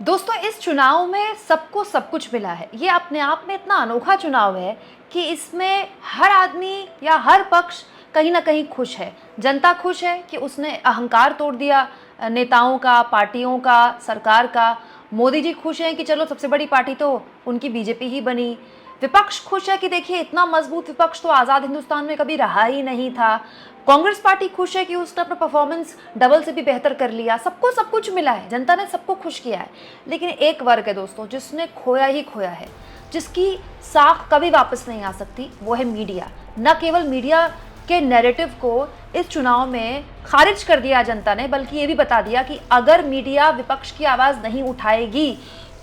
दोस्तों, इस चुनाव में सबको सब कुछ मिला है। ये अपने आप में इतना अनोखा चुनाव है कि इसमें हर आदमी या हर पक्ष कहीं ना कहीं खुश है। जनता खुश है कि उसने अहंकार तोड़ दिया नेताओं का, पार्टियों का, सरकार का। मोदी जी खुश हैं कि चलो सबसे बड़ी पार्टी तो उनकी बीजेपी ही बनी। विपक्ष खुश है कि देखिए इतना मजबूत विपक्ष तो आज़ाद हिंदुस्तान में कभी रहा ही नहीं था। कांग्रेस पार्टी खुश है कि उसने अपना परफॉर्मेंस डबल से भी बेहतर कर लिया। सबको सब कुछ मिला है, जनता ने सबको खुश किया है। लेकिन एक वर्ग है दोस्तों जिसने खोया ही खोया है, जिसकी साख कभी वापस नहीं आ सकती, वो है मीडिया। न केवल मीडिया के नैरेटिव को इस चुनाव में खारिज कर दिया जनता ने, बल्कि ये भी बता दिया कि अगर मीडिया विपक्ष की आवाज़ नहीं उठाएगी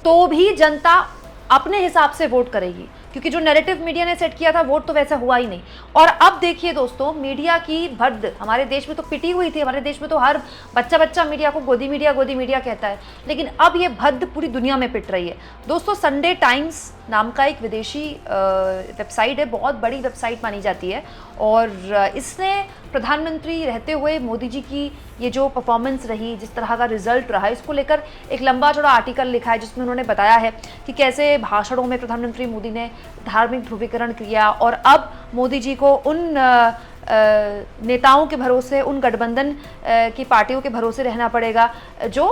तो भी जनता अपने हिसाब से वोट करेगी, क्योंकि जो नैरेटिव मीडिया ने सेट किया था वोट तो वैसा हुआ ही नहीं। और अब देखिए दोस्तों, मीडिया की भद्द हमारे देश में तो पिटी हुई थी। हमारे देश में तो हर बच्चा मीडिया को गोदी मीडिया कहता है, लेकिन अब ये भद्द पूरी दुनिया में पिट रही है। दोस्तों, संडे टाइम्स नाम का एक विदेशी वेबसाइट है, बहुत बड़ी वेबसाइट मानी जाती है, और इसने प्रधानमंत्री रहते हुए मोदी जी की ये जो परफॉर्मेंस रही, जिस तरह का रिजल्ट रहा, इसको लेकर एक लंबा चौड़ा आर्टिकल लिखा है, जिसमें उन्होंने बताया है कि कैसे भाषणों में प्रधानमंत्री मोदी ने धार्मिक ध्रुवीकरण किया और अब मोदी जी को उन नेताओं के भरोसे, उन गठबंधन की पार्टियों के भरोसे रहना पड़ेगा जो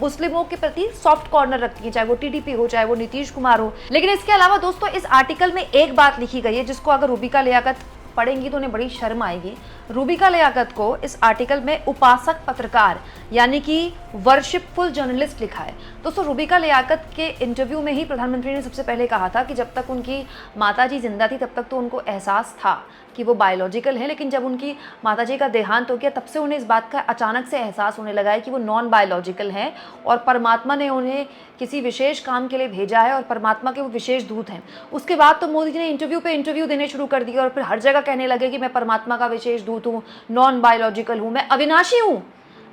मुस्लिमों के प्रति सॉफ्ट कॉर्नर रखती है, चाहे वो टीडीपी हो, चाहे वो नीतीश कुमार हो। लेकिन इसके अलावा दोस्तों, इस आर्टिकल में एक बात लिखी गई है जिसको अगर रूबिका लियाकत पढ़ेंगी तो उन्हें बड़ी शर्म आएगी। रूबिका लियाकत को इस आर्टिकल में उपासक पत्रकार यानी कि वर्शिपफुल जर्नलिस्ट लिखा है। दोस्तों, रूबिका लियाकत के इंटरव्यू में ही प्रधानमंत्री ने सबसे पहले कहा था कि जब तक उनकी माताजी जिंदा थी तब तक तो उनको एहसास था कि वो बायोलॉजिकल है, लेकिन जब उनकी माताजी का देहांत हो गया तब से उन्हें इस बात का अचानक से एहसास होने लगा है कि वो नॉन बायोलॉजिकल हैं और परमात्मा ने उन्हें किसी विशेष काम के लिए भेजा है और परमात्मा के वो विशेष दूत हैं। उसके बाद तो मोदी जी ने इंटरव्यू पे इंटरव्यू देने शुरू कर दिए और फिर हर जगह कहने लगे कि मैं परमात्मा का विशेष दूत हूँ, नॉन बायोलॉजिकल हूँ, मैं अविनाशी हूँ।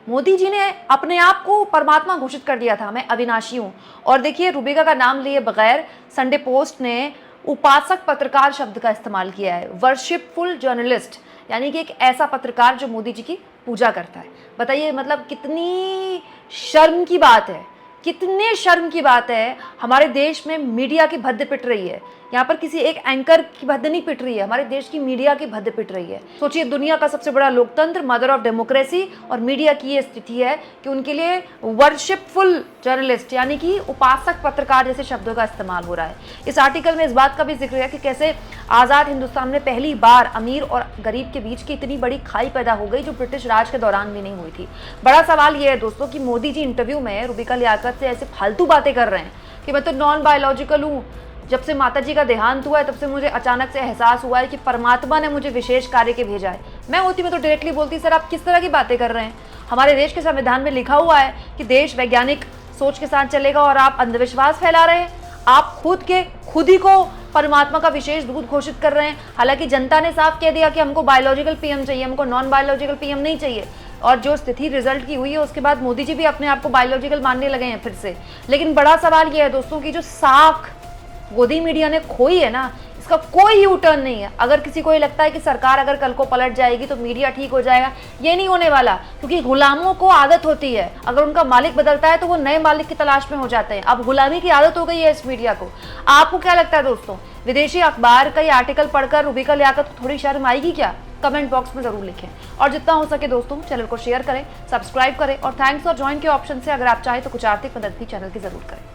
मोदी जी ने अपने आप को परमात्मा घोषित कर दिया था, मैं अविनाशी हूँ। और देखिए, रूबिका का नाम लिए बगैर संडे पोस्ट ने उपासक पत्रकार शब्द का इस्तेमाल किया है, वर्शिपफुल जर्नलिस्ट, यानी कि एक ऐसा पत्रकार जो मोदी जी की पूजा करता है। बताइए, मतलब कितनी शर्म की बात है, कितने शर्म की बात है। हमारे देश में मीडिया की भद्द पिट रही है, यहाँ पर किसी एक एंकर की भद्द नहीं पिट रही है, हमारे देश की मीडिया की भद्द पिट रही है। सोचिए, दुनिया का सबसे बड़ा लोकतंत्र, मदर ऑफ डेमोक्रेसी, और मीडिया की ये स्थिति है कि उनके लिए वर्शिपफुल जर्नलिस्ट यानी कि उपासक पत्रकार जैसे शब्दों का इस्तेमाल हो रहा है। इस आर्टिकल में इस बात का भी जिक्र है कि कैसे आज़ाद हिंदुस्तान में पहली बार अमीर और गरीब के बीच की इतनी बड़ी खाई पैदा हो गई जो ब्रिटिश राज के दौरान भी नहीं हुई थी। बड़ा सवाल ये है दोस्तों कि मोदी जी इंटरव्यू में रूबिका लियाकत से ऐसे फालतू बातें कर रहे हैं कि मैं तो नॉन बायोलॉजिकल हूँ, जब से माताजी का देहांत हुआ है तब से मुझे अचानक से एहसास हुआ है कि परमात्मा ने मुझे विशेष कार्य के भेजा है। मैं होती, मैं तो डायरेक्टली बोलती, सर आप किस तरह की बातें कर रहे हैं? हमारे देश के संविधान में लिखा हुआ है कि देश वैज्ञानिक सोच के साथ चलेगा और आप अंधविश्वास फैला रहे हैं। आप खुद ही को परमात्मा का विशेष दूत घोषित कर रहे हैं। हालांकि जनता ने साफ कह दिया कि हमको बायोलॉजिकल पीएम चाहिए, हमको नॉन बायोलॉजिकल पीएम नहीं चाहिए। और जो स्थिति रिजल्ट की हुई है उसके बाद मोदी जी भी अपने आप को बायोलॉजिकल मानने लगे हैं फिर से। लेकिन बड़ा सवाल यह है दोस्तों कि जो साख गोदी मीडिया ने खोई है ना, इसका कोई यू टर्न नहीं है। अगर किसी को ये लगता है कि सरकार अगर कल को पलट जाएगी तो मीडिया ठीक हो जाएगा, ये नहीं होने वाला, क्योंकि गुलामों को आदत होती है, अगर उनका मालिक बदलता है तो वो नए मालिक की तलाश में हो जाते हैं। अब गुलामी की आदत हो गई है इस मीडिया को। आपको क्या लगता है दोस्तों, विदेशी अखबार का ये आर्टिकल पढ़कर रूबिका लियाकत को थोड़ी शर्म आएगी क्या? कमेंट बॉक्स में जरूर लिखें, और जितना हो सके दोस्तों चैनल को शेयर करें, सब्सक्राइब करें, और थैंक्स और ज्वाइन के ऑप्शन से अगर आप चाहें तो कुछ आर्थिक मदद भी चैनल की जरूर करें।